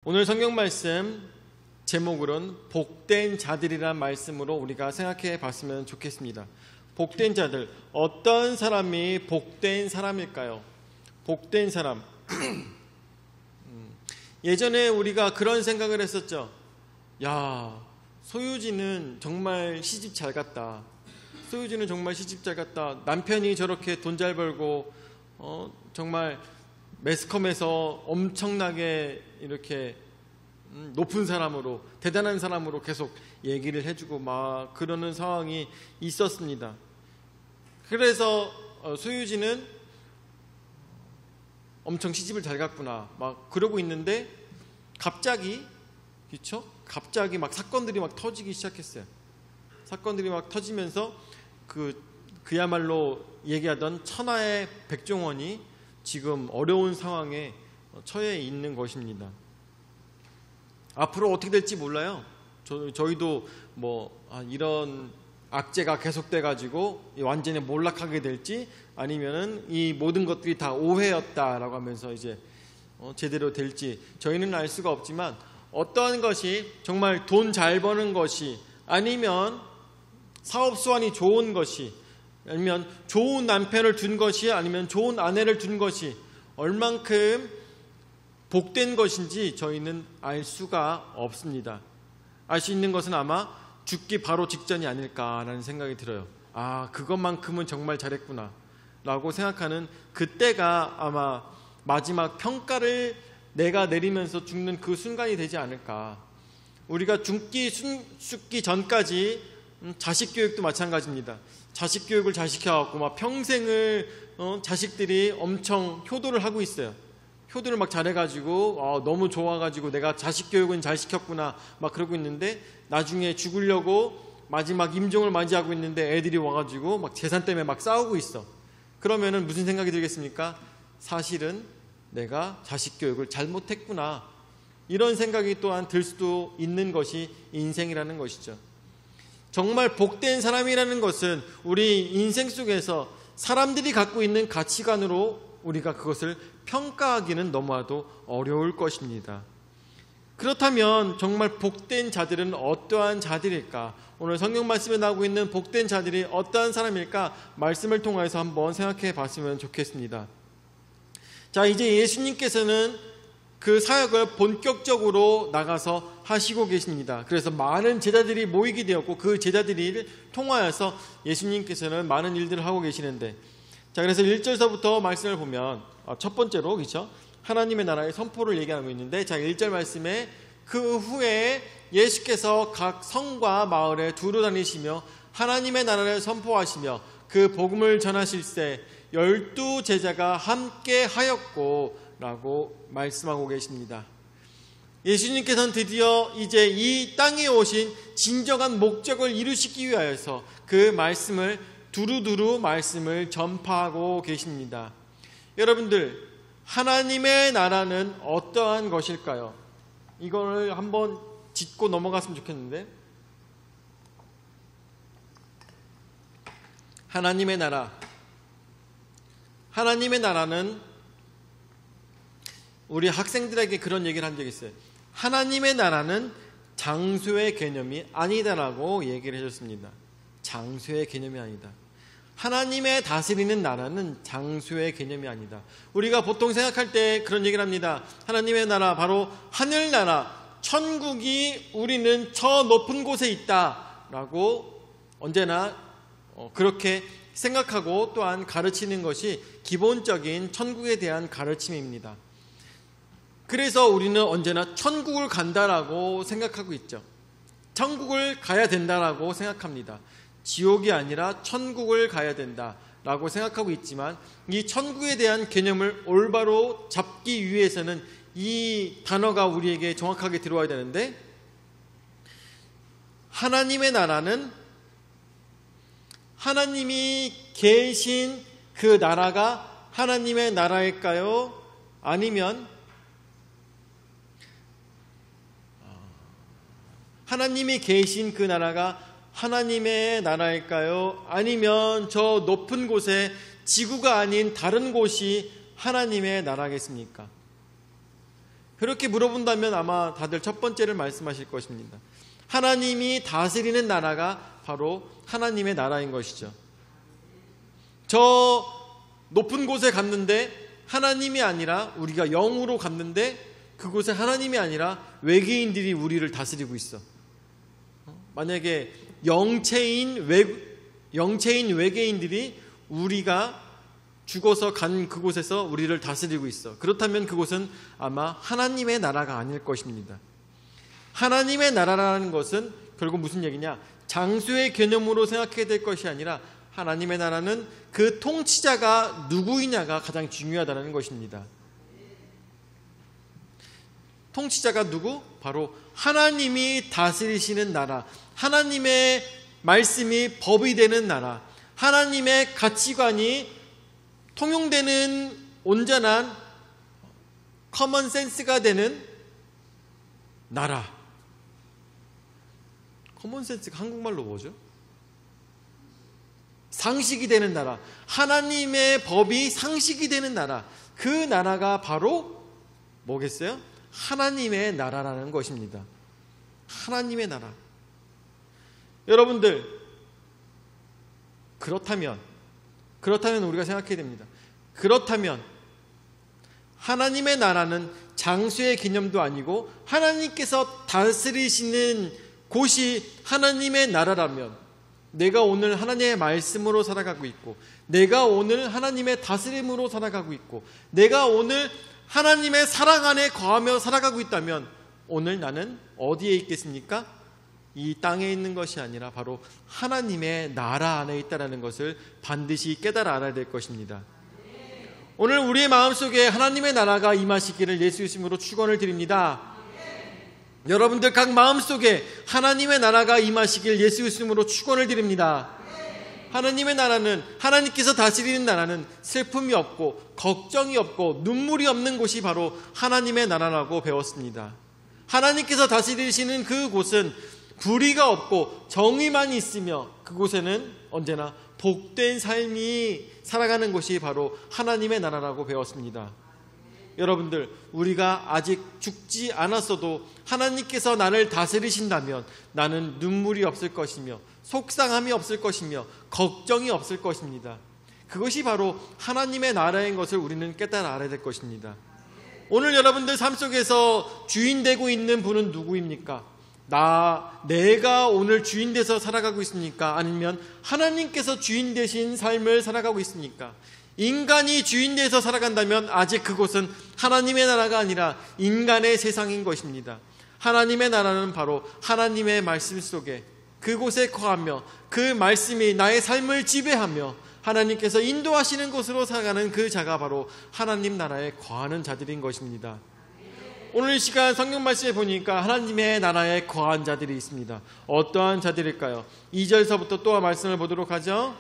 오늘 성경 말씀 제목으로는 복된 자들이란 말씀으로 우리가 생각해 봤으면 좋겠습니다. 복된 자들, 어떤 사람이 복된 사람일까요? 복된 사람. 예전에 우리가 그런 생각을 했었죠. 야, 소유진은 정말 시집 잘 갔다. 소유진은 정말 시집 잘 갔다. 남편이 저렇게 돈 잘 벌고 정말 매스컴에서 엄청나게 이렇게 높은 사람으로, 대단한 사람으로 계속 얘기를 해주고 막 그러는 상황이 있었습니다. 그래서 소유진은 엄청 시집을 잘 갔구나 막 그러고 있는데 갑자기, 그렇죠? 갑자기 막 사건들이 막 터지기 시작했어요. 사건들이 막 터지면서 그야말로 얘기하던 천하의 백종원이 지금 어려운 상황에 처해 있는 것입니다. 앞으로 어떻게 될지 몰라요. 저희도 이런 악재가 계속돼 가지고 완전히 몰락하게 될지, 아니면은 이 모든 것들이 다 오해였다라고 하면서 이제 제대로 될지 저희는 알 수가 없지만, 어떠한 것이 정말 돈 잘 버는 것이, 아니면 사업 수완이 좋은 것이, 아니면 좋은 남편을 둔 것이, 아니면 좋은 아내를 둔 것이 얼만큼 복된 것인지 저희는 알 수가 없습니다. 알 수 있는 것은 아마 죽기 바로 직전이 아닐까라는 생각이 들어요. 아, 그것만큼은 정말 잘했구나 라고 생각하는 그때가 아마 마지막 평가를 내가 내리면서 죽는 그 순간이 되지 않을까. 우리가 죽기 전까지 자식 교육도 마찬가지입니다. 자식 교육을 잘 시켜갖고 막 평생을 자식들이 엄청 효도를 하고 있어요. 효도를 막 잘해가지고 너무 좋아가지고 내가 자식 교육은 잘 시켰구나 막 그러고 있는데, 나중에 죽으려고 마지막 임종을 맞이하고 있는데 애들이 와가지고 막 재산 때문에 막 싸우고 있어. 그러면은 무슨 생각이 들겠습니까? 사실은 내가 자식 교육을 잘못했구나, 이런 생각이 또한 들 수도 있는 것이 인생이라는 것이죠. 정말 복된 사람이라는 것은 우리 인생 속에서 사람들이 갖고 있는 가치관으로 우리가 그것을 평가하기는 너무나도 어려울 것입니다. 그렇다면 정말 복된 자들은 어떠한 자들일까? 오늘 성경 말씀에 나오고 있는 복된 자들이 어떠한 사람일까? 말씀을 통해서 한번 생각해 봤으면 좋겠습니다. 자, 이제 예수님께서는 그 사역을 본격적으로 나가서 하시고 계십니다. 그래서 많은 제자들이 모이게 되었고, 그 제자들을 통하여서 예수님께서는 많은 일들을 하고 계시는데, 자, 그래서 1절서부터 말씀을 보면 첫 번째로, 그렇죠? 하나님의 나라의 선포를 얘기하고 있는데, 자, 1절 말씀에 그 후에 예수께서 각 성과 마을에 두루 다니시며 하나님의 나라를 선포하시며 그 복음을 전하실 때 12 제자가 함께 하였고 라고 말씀하고 계십니다. 예수님께서는 드디어 이제 이 땅에 오신 진정한 목적을 이루시기 위하여서 그 말씀을 두루두루 말씀을 전파하고 계십니다. 여러분들, 하나님의 나라는 어떠한 것일까요? 이걸 한번 짚고 넘어갔으면 좋겠는데, 하나님의 나라. 하나님의 나라는 우리 학생들에게 그런 얘기를 한 적이 있어요. 하나님의 나라는 장소의 개념이 아니다라고 얘기를 해줬습니다. 장소의 개념이 아니다. 하나님의 다스리는 나라는 장소의 개념이 아니다. 우리가 보통 생각할 때 그런 얘기를 합니다. 하나님의 나라, 바로 하늘나라, 천국이 우리는 저 높은 곳에 있다라고 언제나 그렇게 생각하고 또한 가르치는 것이 기본적인 천국에 대한 가르침입니다. 그래서 우리는 언제나 천국을 간다라고 생각하고 있죠. 천국을 가야 된다라고 생각합니다. 지옥이 아니라 천국을 가야 된다라고 생각하고 있지만, 이 천국에 대한 개념을 올바로 잡기 위해서는 이 단어가 우리에게 정확하게 들어와야 되는데, 하나님의 나라는 하나님이 계신 그 나라가 하나님의 나라일까요? 아니면 하나님이 계신 그 나라가 하나님의 나라일까요? 아니면 저 높은 곳에 지구가 아닌 다른 곳이 하나님의 나라겠습니까? 그렇게 물어본다면 아마 다들 첫 번째를 말씀하실 것입니다. 하나님이 다스리는 나라가 바로 하나님의 나라인 것이죠. 저 높은 곳에 갔는데 하나님이 아니라, 우리가 영으로 갔는데 그곳에 하나님이 아니라 외계인들이 우리를 다스리고 있어. 만약에 영체인 외계인들이 우리가 죽어서 간 그곳에서 우리를 다스리고 있어. 그렇다면 그곳은 아마 하나님의 나라가 아닐 것입니다. 하나님의 나라라는 것은 결국 무슨 얘기냐? 장소의 개념으로 생각해야 될 것이 아니라 하나님의 나라는 그 통치자가 누구이냐가 가장 중요하다는 것입니다. 통치자가 누구? 바로 하나님이 다스리시는 나라, 하나님의 말씀이 법이 되는 나라, 하나님의 가치관이 통용되는 온전한 커먼 센스가 되는 나라. 커먼 센스가 한국말로 뭐죠? 상식이 되는 나라. 하나님의 법이 상식이 되는 나라. 그 나라가 바로 뭐겠어요? 하나님의 나라라는 것입니다. 하나님의 나라. 여러분들, 그렇다면 우리가 생각해야 됩니다. 그렇다면 하나님의 나라는 장수의 개념도 아니고 하나님께서 다스리시는 곳이 하나님의 나라라면, 내가 오늘 하나님의 말씀으로 살아가고 있고, 내가 오늘 하나님의 다스림으로 살아가고 있고, 내가 오늘 하나님의 사랑 안에 거하며 살아가고 있다면 오늘 나는 어디에 있겠습니까? 이 땅에 있는 것이 아니라 바로 하나님의 나라 안에 있다는 것을 반드시 깨달아 알아야 될 것입니다. 오늘 우리의 마음속에 하나님의 나라가 임하시기를 예수 이름으로 축원을 드립니다. 여러분들 각 마음속에 하나님의 나라가 임하시길 예수 이름으로 축원을 드립니다. 하나님의 나라는, 하나님께서 다스리는 나라는 슬픔이 없고 걱정이 없고 눈물이 없는 곳이 바로 하나님의 나라라고 배웠습니다. 하나님께서 다스리시는 그곳은 불의가 없고 정의만 있으며 그곳에는 언제나 복된 삶이 살아가는 곳이 바로 하나님의 나라라고 배웠습니다. 여러분들, 우리가 아직 죽지 않았어도 하나님께서 나를 다스리신다면 나는 눈물이 없을 것이며 속상함이 없을 것이며 걱정이 없을 것입니다. 그것이 바로 하나님의 나라인 것을 우리는 깨달아 알아야 될 것입니다. 오늘 여러분들 삶 속에서 주인 되고 있는 분은 누구입니까? 내가 오늘 주인 돼서 살아가고 있습니까? 아니면 하나님께서 주인 되신 삶을 살아가고 있습니까? 인간이 주인 돼서 살아간다면 아직 그곳은 하나님의 나라가 아니라 인간의 세상인 것입니다. 하나님의 나라는 바로 하나님의 말씀 속에 그곳에 거하며 그 말씀이 나의 삶을 지배하며 하나님께서 인도하시는 곳으로 살아가는 그 자가 바로 하나님 나라에 거하는 자들인 것입니다. 오늘 이 시간 성경 말씀에 보니까 하나님의 나라에 거한 자들이 있습니다. 어떠한 자들일까요? 2절서부터 또 말씀을 보도록 하죠.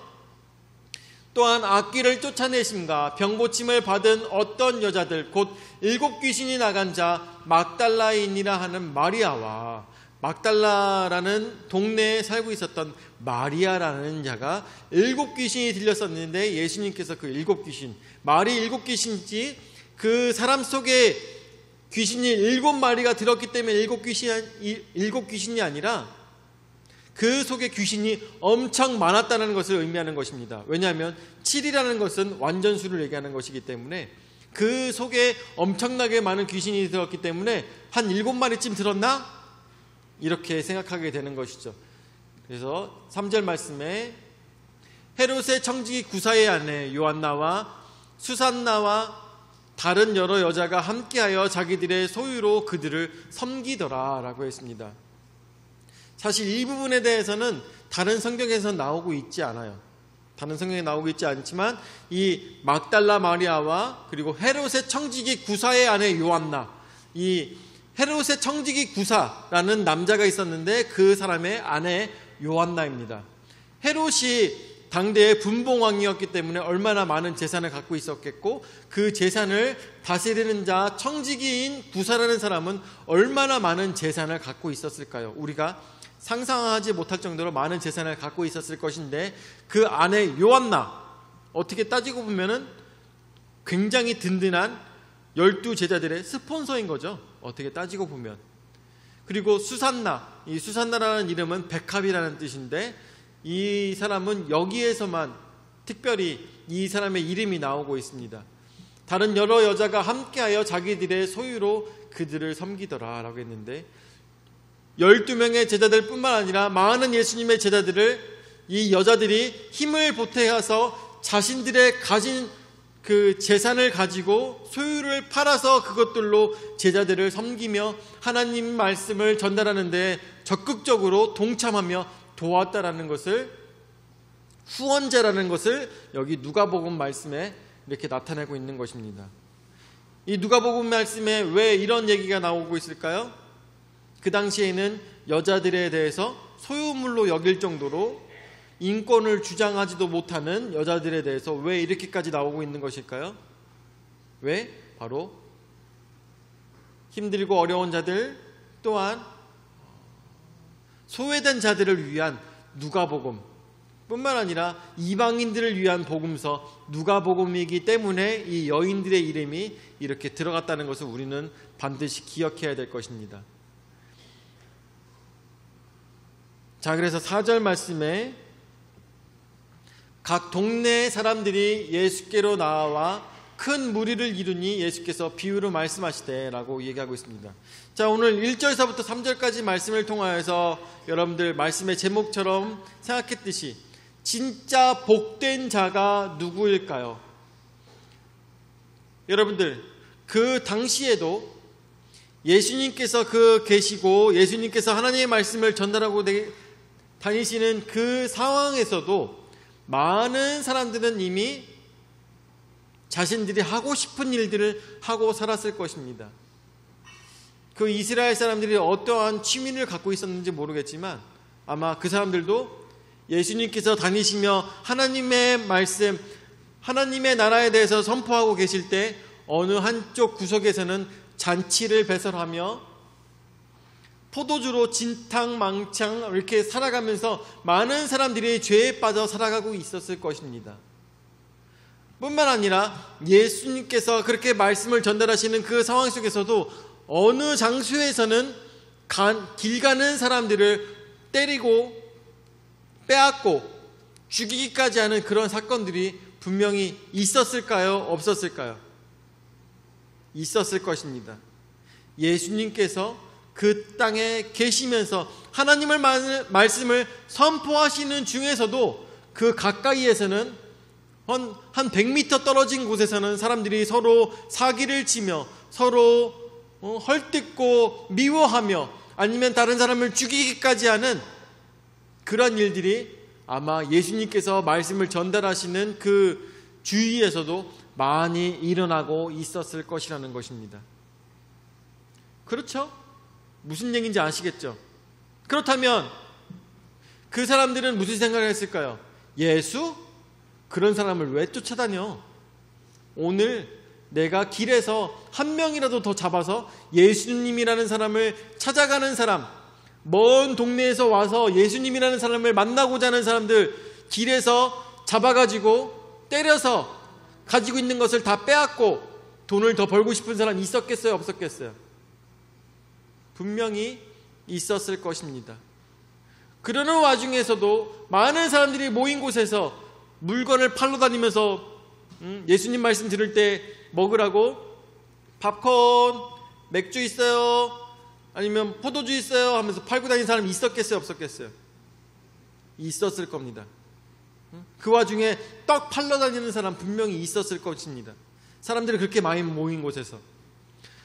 또한 악귀를 쫓아내심과 병고침을 받은 어떤 여자들 곧 7 귀신이 나간 자 막달라인이라 하는 마리아와, 막달라라는 동네에 살고 있었던 마리아라는 자가 7 귀신이 들렸었는데, 예수님께서 그 7 귀신, 말이 7 귀신인지 그 사람 속에 귀신이 7마리가 들었기 때문에 7 귀신이 아니라 그 속에 귀신이 엄청 많았다는 것을 의미하는 것입니다. 왜냐하면 7이라는 것은 완전수를 얘기하는 것이기 때문에 그 속에 엄청나게 많은 귀신이 들었기 때문에 한 7마리쯤 들었나? 이렇게 생각하게 되는 것이죠. 그래서 3절 말씀에 헤롯의 청지기 구사의 아내 요한나와 수산나와 다른 여러 여자가 함께하여 자기들의 소유로 그들을 섬기더라 라고 했습니다. 사실 이 부분에 대해서는 다른 성경에서 나오고 있지 않아요. 다른 성경에 나오고 있지 않지만 이 막달라 마리아와 그리고 헤롯의 청지기 구사의 아내 요한나, 이 헤롯의 청지기 구사라는 남자가 있었는데 그 사람의 아내 요한나입니다. 헤롯이 당대의 분봉왕이었기 때문에 얼마나 많은 재산을 갖고 있었겠고, 그 재산을 다스리는 자 청지기인 구사라는 사람은 얼마나 많은 재산을 갖고 있었을까요? 우리가 상상하지 못할 정도로 많은 재산을 갖고 있었을 것인데, 그 아내 요한나, 어떻게 따지고 보면은 굉장히 든든한 12 제자들의 스폰서인 거죠. 어떻게 따지고 보면. 그리고 수산나, 이 수산나라는 이름은 백합이라는 뜻인데 이 사람은 여기에서만 특별히 이 사람의 이름이 나오고 있습니다. 다른 여러 여자가 함께하여 자기들의 소유로 그들을 섬기더라 라고 했는데 12명의 제자들 뿐만 아니라 많은 예수님의 제자들을 이 여자들이 힘을 보태어서 자신들의 가진 그 재산을 가지고 소유를 팔아서 그것들로 제자들을 섬기며 하나님 말씀을 전달하는 데 적극적으로 동참하며 도왔다라는 것을, 후원자라는 것을 여기 누가복음 말씀에 이렇게 나타내고 있는 것입니다. 이 누가복음 말씀에 왜 이런 얘기가 나오고 있을까요? 그 당시에는 여자들에 대해서 소유물로 여길 정도로 인권을 주장하지도 못하는 여자들에 대해서 왜 이렇게까지 나오고 있는 것일까요? 왜? 바로 힘들고 어려운 자들, 또한 소외된 자들을 위한 누가복음 뿐만 아니라 이방인들을 위한 복음서 누가복음이기 때문에 이 여인들의 이름이 이렇게 들어갔다는 것을 우리는 반드시 기억해야 될 것입니다. 자, 그래서 4절 말씀에 각 동네의 사람들이 예수께로 나와 큰 무리를 이루니 예수께서 비유로 말씀하시되 라고 얘기하고 있습니다. 자, 오늘 1절서부터 3절까지 말씀을 통하여서 여러분들 말씀의 제목처럼 생각했듯이 진짜 복된 자가 누구일까요? 여러분들 그 당시에도 예수님께서 계시고 예수님께서 하나님의 말씀을 전달하고 다니시는 그 상황에서도 많은 사람들은 이미 자신들이 하고 싶은 일들을 하고 살았을 것입니다. 그 이스라엘 사람들이 어떠한 취미를 갖고 있었는지 모르겠지만 아마 그 사람들도 예수님께서 다니시며 하나님의 말씀, 하나님의 나라에 대해서 선포하고 계실 때 어느 한쪽 구석에서는 잔치를 배설하며 포도주로 진탕망창 이렇게 살아가면서 많은 사람들이 죄에 빠져 살아가고 있었을 것입니다. 뿐만 아니라 예수님께서 그렇게 말씀을 전달하시는 그 상황 속에서도 어느 장소에서는 길 가는 사람들을 때리고 빼앗고 죽이기까지 하는 그런 사건들이 분명히 있었을까요? 없었을까요? 있었을 것입니다. 예수님께서 그 땅에 계시면서 하나님의 말씀을 선포하시는 중에서도 그 가까이에서는 한 100m 떨어진 곳에서는 사람들이 서로 사기를 치며 서로 헐뜯고 미워하며 아니면 다른 사람을 죽이기까지 하는 그런 일들이 아마 예수님께서 말씀을 전달하시는 그 주위에서도 많이 일어나고 있었을 것이라는 것입니다. 그렇죠? 무슨 얘기인지 아시겠죠? 그렇다면 그 사람들은 무슨 생각을 했을까요? 예수? 그런 사람을 왜 쫓아다녀? 오늘 내가 길에서 한 명이라도 더 잡아서 예수님이라는 사람을 찾아가는 사람, 먼 동네에서 와서 예수님이라는 사람을 만나고자 하는 사람들 길에서 잡아가지고 때려서 가지고 있는 것을 다 빼앗고 돈을 더 벌고 싶은 사람이 있었겠어요? 없었겠어요? 분명히 있었을 것입니다. 그러는 와중에서도 많은 사람들이 모인 곳에서 물건을 팔러 다니면서 예수님 말씀 들을 때 먹으라고 팝콘, 맥주 있어요? 아니면 포도주 있어요? 하면서 팔고 다니는 사람이 있었겠어요? 없었겠어요? 있었을 겁니다. 그 와중에 떡 팔러 다니는 사람 분명히 있었을 것입니다. 사람들이 그렇게 많이 모인 곳에서,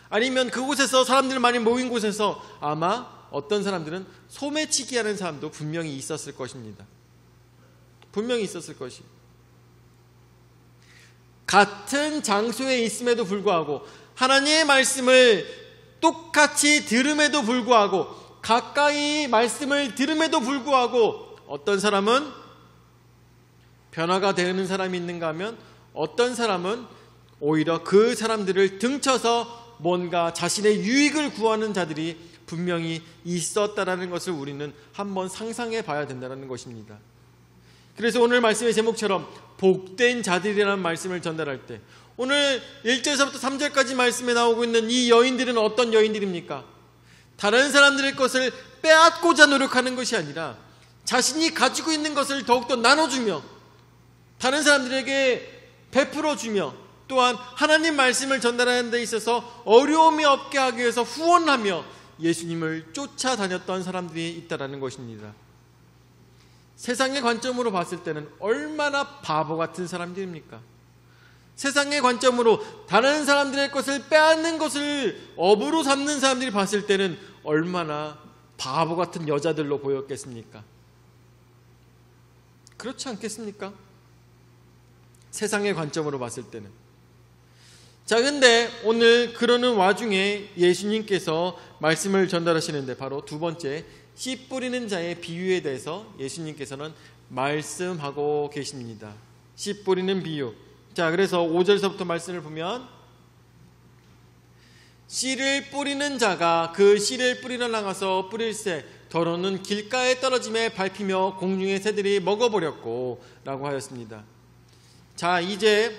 아니면 그곳에서 사람들 많이 모인 곳에서 아마 어떤 사람들은 소매치기 하는 사람도 분명히 있었을 것입니다. 분명히 있었을 것이에요. 같은 장소에 있음에도 불구하고 하나님의 말씀을 똑같이 들음에도 불구하고 가까이 말씀을 들음에도 불구하고 어떤 사람은 변화가 되는 사람이 있는가 하면 어떤 사람은 오히려 그 사람들을 등쳐서 뭔가 자신의 유익을 구하는 자들이 분명히 있었다라는 것을 우리는 한번 상상해 봐야 된다는 것입니다. 그래서 오늘 말씀의 제목처럼 복된 자들이라는 말씀을 전달할 때 오늘 1절에서부터 3절까지 말씀에 나오고 있는 이 여인들은 어떤 여인들입니까? 다른 사람들의 것을 빼앗고자 노력하는 것이 아니라 자신이 가지고 있는 것을 더욱더 나눠주며 다른 사람들에게 베풀어주며 또한 하나님 말씀을 전달하는 데 있어서 어려움이 없게 하기 위해서 후원하며 예수님을 쫓아다녔던 사람들이 있다는 것입니다. 세상의 관점으로 봤을 때는 얼마나 바보 같은 사람들입니까? 세상의 관점으로 다른 사람들의 것을 빼앗는 것을 업으로 삼는 사람들이 봤을 때는 얼마나 바보 같은 여자들로 보였겠습니까? 그렇지 않겠습니까? 세상의 관점으로 봤을 때는. 자, 근데 오늘 그러는 와중에 예수님께서 말씀을 전달하시는데 바로 두 번째 씨 뿌리는 자의 비유에 대해서 예수님께서는 말씀하고 계십니다. 씨 뿌리는 비유. 자, 그래서 5절서부터 말씀을 보면 씨를 뿌리는 자가 그 씨를 뿌리러 나가서 뿌릴새 더러는 길가에 떨어짐에 밟히며 공중의 새들이 먹어버렸고 라고 하였습니다. 자, 이제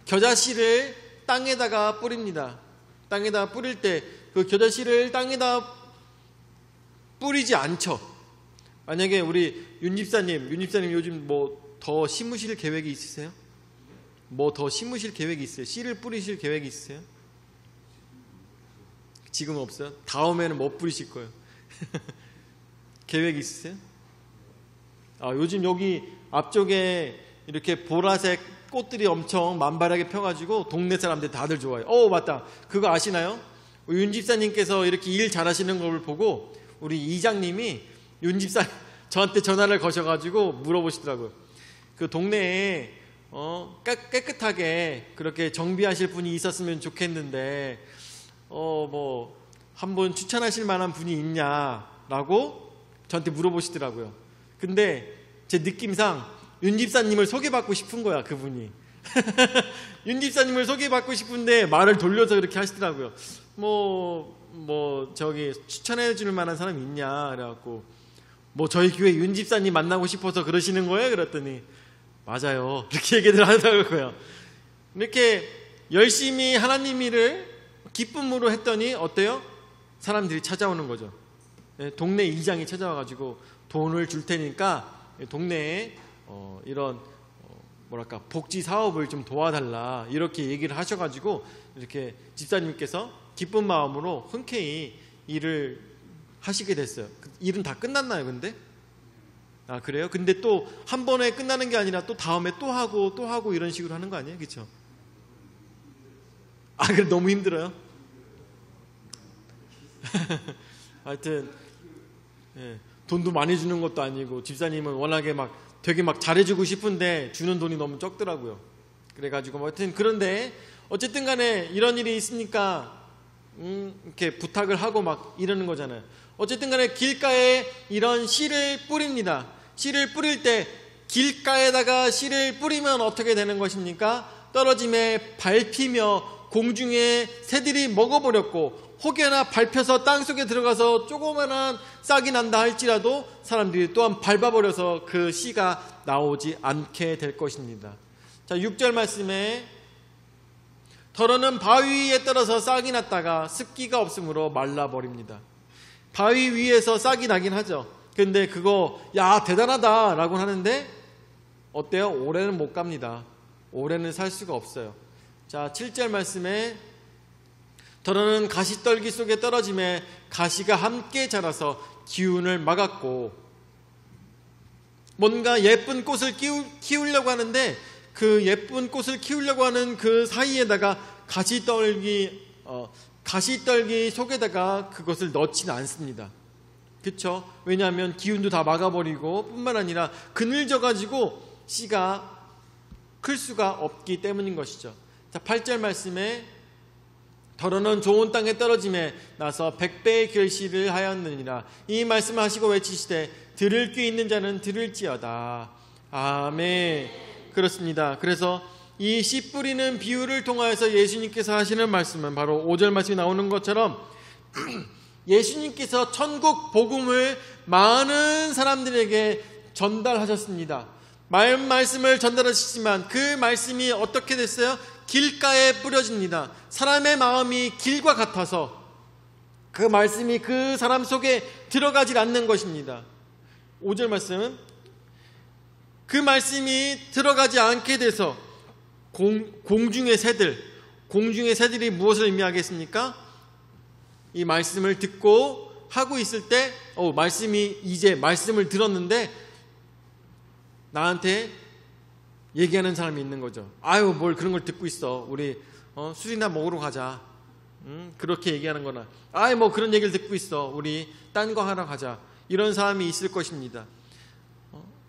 겨자씨를 땅에다가 뿌립니다. 땅에다 뿌릴 때 그 겨자씨를 땅에다 뿌리지 않죠. 만약에 우리 윤 집사님 요즘 뭐 더 심으실 계획이 있으세요? 뭐 더 심으실 계획이 있어요? 씨를 뿌리실 계획이 있으세요? 지금 없어요? 다음에는 뭐 뿌리실 거예요? 계획 있으세요? 요즘 여기 앞쪽에 이렇게 보라색 꽃들이 엄청 만발하게 펴가지고 동네 사람들 다들 좋아해요. 맞다. 그거 아시나요? 윤 집사님께서 이렇게 일 잘하시는 걸 보고 우리 이장님이 윤 집사 저한테 전화를 거셔가지고 물어보시더라고요. 그 동네에 깨끗하게 그렇게 정비하실 분이 있었으면 좋겠는데 뭐 한번 추천하실 만한 분이 있냐라고 저한테 물어보시더라고요. 근데 제 느낌상 윤 집사님을 소개받고 싶은 거야, 그분이. 윤 집사님을 소개받고 싶은데 말을 돌려서 그렇게 하시더라고요. 저기 추천해 줄 만한 사람이 있냐 그래갖고 뭐 저희 교회 윤 집사님 만나고 싶어서 그러시는 거예요? 그랬더니 맞아요, 이렇게 얘기를 하더라고요. 이렇게 열심히 하나님 일을 기쁨으로 했더니 어때요? 사람들이 찾아오는 거죠. 동네 이장이 찾아와가지고 돈을 줄 테니까 동네에 이런 뭐랄까 복지 사업을 좀 도와달라 이렇게 얘기를 하셔가지고 이렇게 집사님께서 기쁜 마음으로 흔쾌히 일을 하시게 됐어요. 일은 다 끝났나요, 근데? 그래요? 근데 또 한 번에 끝나는 게 아니라 또 다음에 또 하고 이런 식으로 하는 거 아니에요? 그렇죠? 그래 너무 힘들어요? 하여튼 돈도 많이 주는 것도 아니고 집사님은 워낙에 되게 잘해주고 싶은데 주는 돈이 너무 적더라고요. 그래가지고 하여튼 그런데 어쨌든 간에 이런 일이 있으니까 이렇게 부탁을 하고 이러는 거잖아요. 어쨌든 간에 길가에 이런 씨를 뿌립니다. 씨를 뿌릴 때 길가에다가 씨를 뿌리면 어떻게 되는 것입니까? 떨어짐에 밟히며 공중에 새들이 먹어버렸고 혹여나 밟혀서 땅속에 들어가서 조그만한 싹이 난다 할지라도 사람들이 또한 밟아버려서 그 씨가 나오지 않게 될 것입니다. 자, 6절 말씀에 더러는 바위 위에 떨어서 싹이 났다가 습기가 없으므로 말라버립니다. 바위 위에서 싹이 나긴 하죠. 근데 그거 야 대단하다 라고 하는데 어때요? 오래는 못 갑니다. 오래는 살 수가 없어요. 자, 7절 말씀에 더러는 가시떨기 속에 떨어짐에 가시가 함께 자라서 기운을 막았고 뭔가 예쁜 꽃을 키우려고 하는데 그 예쁜 꽃을 키우려고 하는 그 사이에다가 가시떨기 속에다가 그것을 넣지는 않습니다. 그렇죠? 왜냐하면 기운도 다 막아버리고 뿐만 아니라 그늘져가지고 씨가 클 수가 없기 때문인 것이죠. 자, 8절 말씀에 더러는 좋은 땅에 떨어짐에 나서 100배의 결실을 하였느니라. 이 말씀을 하시고 외치시되 들을 귀 있는 자는 들을지어다. 아멘. 그렇습니다. 그래서 이 씨 뿌리는 비유를 통하여서 예수님께서 하시는 말씀은 바로 5절 말씀이 나오는 것처럼 예수님께서 천국 복음을 많은 사람들에게 전달하셨습니다. 말씀을 전달하시지만 그 말씀이 어떻게 됐어요? 길가에 뿌려집니다. 사람의 마음이 길과 같아서 그 말씀이 그 사람 속에 들어가질 않는 것입니다. 5절 말씀은 그 말씀이 들어가지 않게 돼서 공중의 새들이 무엇을 의미하겠습니까? 이 말씀을 듣고 하고 있을 때 말씀을 들었는데 나한테 얘기하는 사람이 있는 거죠. 아유, 뭘 그런 걸 듣고 있어. 우리 술이나 먹으러 가자. 그렇게 얘기하는 거나, 아유, 뭐 그런 얘기를 듣고 있어. 우리 딴 거 하러 가자. 이런 사람이 있을 것입니다.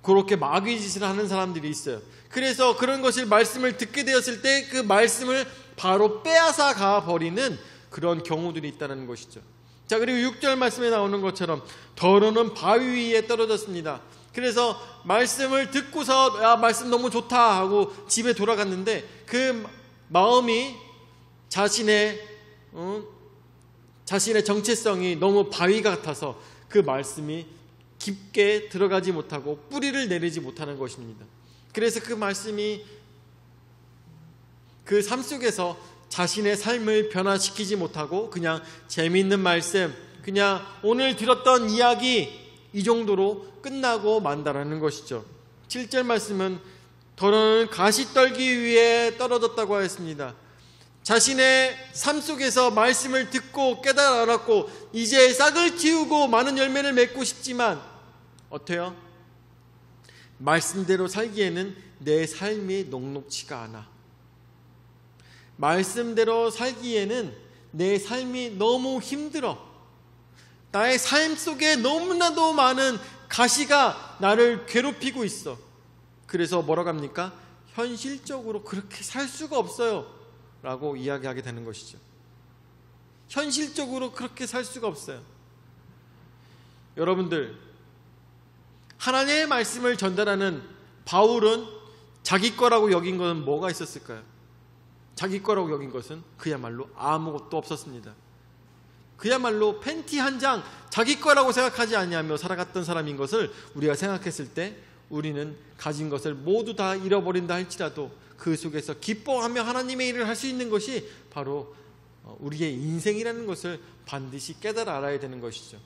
그렇게 마귀 짓을 하는 사람들이 있어요. 그래서 그런 것을 말씀을 듣게 되었을 때 그 말씀을 바로 빼앗아 가버리는 그런 경우들이 있다는 것이죠. 자, 그리고 6절 말씀에 나오는 것처럼 더러는 바위 위에 떨어졌습니다. 그래서 말씀을 듣고서 야, 말씀 너무 좋다 하고 집에 돌아갔는데 그 마음이 자신의 정체성이 너무 바위 같아서 그 말씀이 깊게 들어가지 못하고 뿌리를 내리지 못하는 것입니다. 그래서 그 말씀이 그 삶 속에서 자신의 삶을 변화시키지 못하고 그냥 재미있는 말씀, 그냥 오늘 들었던 이야기 이 정도로 끝나고 만다라는 것이죠. 7절 말씀은 더러는 가시떨기 위에 떨어졌다고 하였습니다. 자신의 삶 속에서 말씀을 듣고 깨달아 알았고 이제 싹을 틔우고 많은 열매를 맺고 싶지만 어때요? 말씀대로 살기에는 내 삶이 녹록지가 않아. 말씀대로 살기에는 내 삶이 너무 힘들어. 나의 삶 속에 너무나도 많은 가시가 나를 괴롭히고 있어. 그래서 뭐라고 합니까? 현실적으로 그렇게 살 수가 없어요 라고 이야기하게 되는 것이죠. 현실적으로 그렇게 살 수가 없어요. 여러분들, 하나님의 말씀을 전달하는 바울은 자기 거라고 여긴 것은 뭐가 있었을까요? 자기 거라고 여긴 것은 그야말로 아무것도 없었습니다. 그야말로 팬티 한 장 자기 거라고 생각하지 아니하며 살아갔던 사람인 것을 우리가 생각했을 때 우리는 가진 것을 모두 다 잃어버린다 할지라도 그 속에서 기뻐하며 하나님의 일을 할 수 있는 것이 바로 우리의 인생이라는 것을 반드시 깨달아 알아야 되는 것이죠.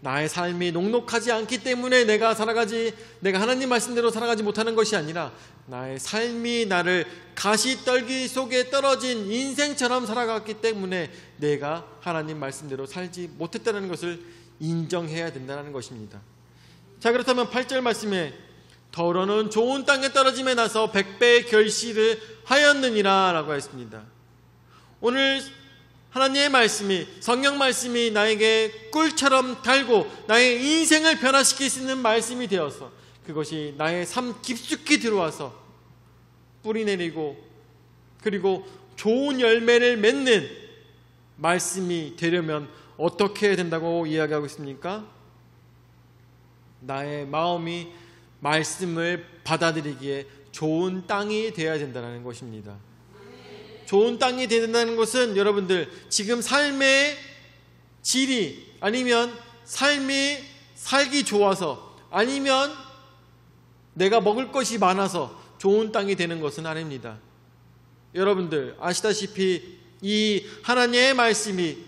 나의 삶이 녹록하지 않기 때문에 내가 하나님 말씀대로 살아가지 못하는 것이 아니라 나의 삶이 나를 가시떨기 속에 떨어진 인생처럼 살아갔기 때문에 내가 하나님 말씀대로 살지 못했다는 것을 인정해야 된다는 것입니다. 자, 그렇다면 8절 말씀에 더러는 좋은 땅에 떨어짐에 나서 100배의 결실을 하였느니라 라고 했습니다. 오늘 하나님의 말씀이, 성경 말씀이 나에게 꿀처럼 달고 나의 인생을 변화시킬 수 있는 말씀이 되어서 그것이 나의 삶 깊숙이 들어와서 뿌리 내리고 그리고 좋은 열매를 맺는 말씀이 되려면 어떻게 해야 된다고 이야기하고 있습니까? 나의 마음이 말씀을 받아들이기에 좋은 땅이 되어야 된다는 것입니다. 좋은 땅이 된다는 것은 여러분들 지금 삶의 질이 아니면 삶이 살기 좋아서 아니면 내가 먹을 것이 많아서 좋은 땅이 되는 것은 아닙니다. 여러분들 아시다시피 이 하나님의 말씀이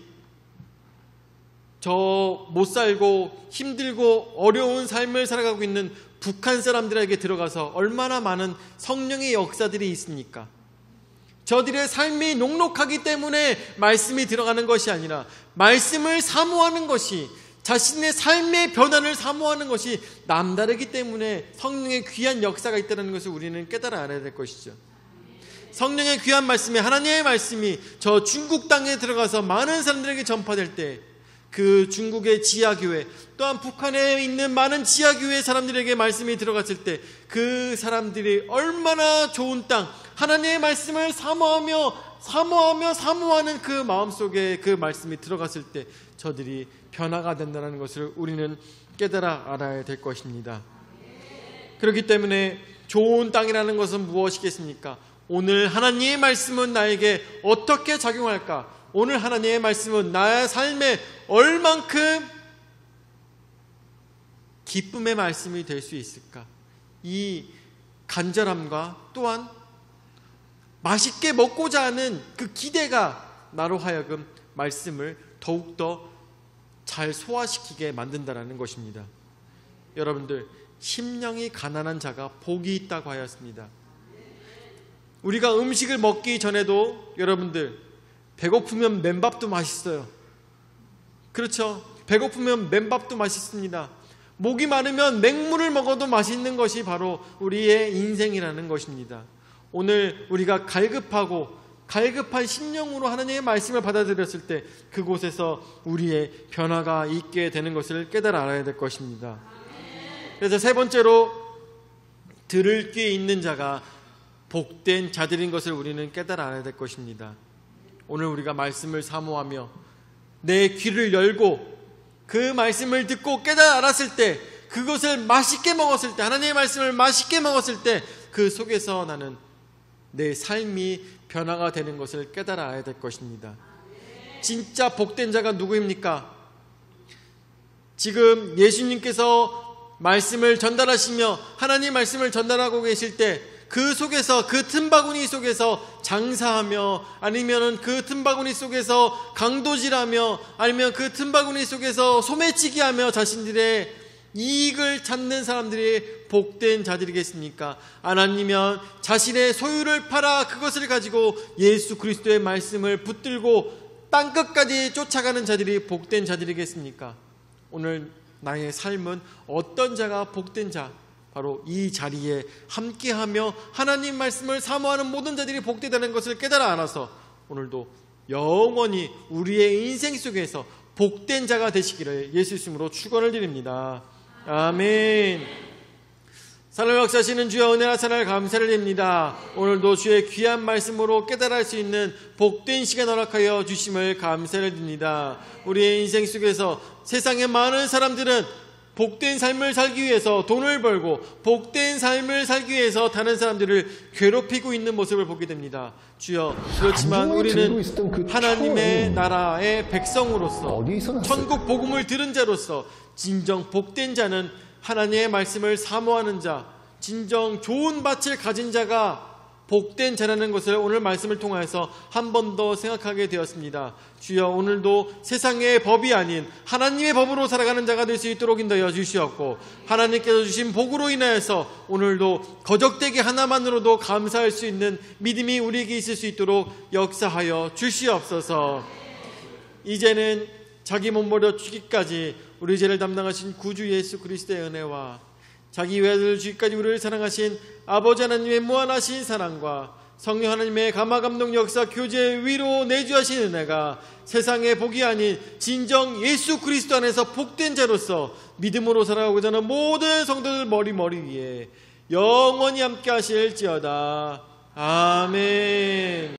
저 못 살고 힘들고 어려운 삶을 살아가고 있는 북한 사람들에게 들어가서 얼마나 많은 성령의 역사들이 있습니까? 저들의 삶이 녹록하기 때문에 말씀이 들어가는 것이 아니라 말씀을 사모하는 것이, 자신의 삶의 변화를 사모하는 것이 남다르기 때문에 성령의 귀한 역사가 있다는 것을 우리는 깨달아 알아야 될 것이죠. 성령의 귀한 말씀이, 하나님의 말씀이 저 중국 땅에 들어가서 많은 사람들에게 전파될 때 그 중국의 지하교회 또한 북한에 있는 많은 지하교회 사람들에게 말씀이 들어갔을 때 그 사람들이 얼마나 좋은 땅, 하나님의 말씀을 사모하는 그 마음속에 그 말씀이 들어갔을 때 저들이 변화가 된다는 것을 우리는 깨달아 알아야 될 것입니다. 그렇기 때문에 좋은 땅이라는 것은 무엇이겠습니까? 오늘 하나님의 말씀은 나에게 어떻게 작용할까? 오늘 하나님의 말씀은 나의 삶에 얼만큼 기쁨의 말씀이 될 수 있을까? 이 간절함과 또한 맛있게 먹고자 하는 그 기대가 나로 하여금 말씀을 더욱더 잘 소화시키게 만든다는 것입니다. 여러분들, 심령이 가난한 자가 복이 있다고 하였습니다. 우리가 음식을 먹기 전에도 여러분들, 배고프면 맨밥도 맛있어요. 그렇죠? 배고프면 맨밥도 맛있습니다. 목이 마르면 맹물을 먹어도 맛있는 것이 바로 우리의 인생이라는 것입니다. 오늘 우리가 갈급한 심령으로 하나님의 말씀을 받아들였을 때 그곳에서 우리의 변화가 있게 되는 것을 깨달아 알아야 될 것입니다. 그래서 세 번째로, 들을 귀 있는 자가 복된 자들인 것을 우리는 깨달아 알아야 될 것입니다. 오늘 우리가 말씀을 사모하며 내 귀를 열고 그 말씀을 듣고 깨달아 알았을 때, 그것을 맛있게 먹었을 때, 하나님의 말씀을 맛있게 먹었을 때 그 속에서 나는 내 삶이 변화가 되는 것을 깨달아 알아야 될 것입니다. 진짜 복된 자가 누구입니까? 지금 예수님께서 말씀을 전달하시며 하나님 말씀을 전달하고 계실 때 그 속에서, 그 틈바구니 속에서 장사하며, 아니면 그 틈바구니 속에서 강도질하며, 아니면 그 틈바구니 속에서 소매치기 하며 자신들의 이익을 찾는 사람들이 복된 자들이겠습니까? 아니면 자신의 소유를 팔아 그것을 가지고 예수 그리스도의 말씀을 붙들고 땅끝까지 쫓아가는 자들이 복된 자들이겠습니까? 오늘 나의 삶은 어떤 자가 복된 자? 바로 이 자리에 함께하며 하나님 말씀을 사모하는 모든 자들이 복되다는 것을 깨달아 알아서 오늘도 영원히 우리의 인생 속에서 복된 자가 되시기를 예수 이름으로 축원을 드립니다. 아멘. 살아날 역사하시는 주여, 은혜와 사랑을 감사를 드립니다. 오늘도 주의 귀한 말씀으로 깨달을 수 있는 복된 시간 허락하여 주심을 감사를 드립니다. 우리의 인생 속에서 세상의 많은 사람들은 복된 삶을 살기 위해서 돈을 벌고 복된 삶을 살기 위해서 다른 사람들을 괴롭히고 있는 모습을 보게 됩니다. 주여, 그렇지만 우리는 하나님의 나라의 백성으로서, 천국 복음을 들은 자로서 진정 복된 자는 하나님의 말씀을 사모하는 자, 진정 좋은 밭을 가진 자가 복된 자라는 것을 오늘 말씀을 통해서 한 번 더 생각하게 되었습니다. 주여, 오늘도 세상의 법이 아닌 하나님의 법으로 살아가는 자가 될 수 있도록 인도하여 주시옵고, 하나님께서 주신 복으로 인하여서 오늘도 거적되게 하나만으로도 감사할 수 있는 믿음이 우리에게 있을 수 있도록 역사하여 주시옵소서. 이제는 자기 몸버려 죽기까지 우리 죄를 담당하신 구주 예수 그리스도의 은혜와 자기 외아들 주기까지 우리를 사랑하신 아버지 하나님의 무한하신 사랑과 성령 하나님의 감화감동 역사 교제 위로 내주하신 은혜가 세상의 복이 아닌 진정 예수 그리스도 안에서 복된 자로서 믿음으로 살아가고자 하는 모든 성도들 머리 위에 영원히 함께 하실지어다. 아멘.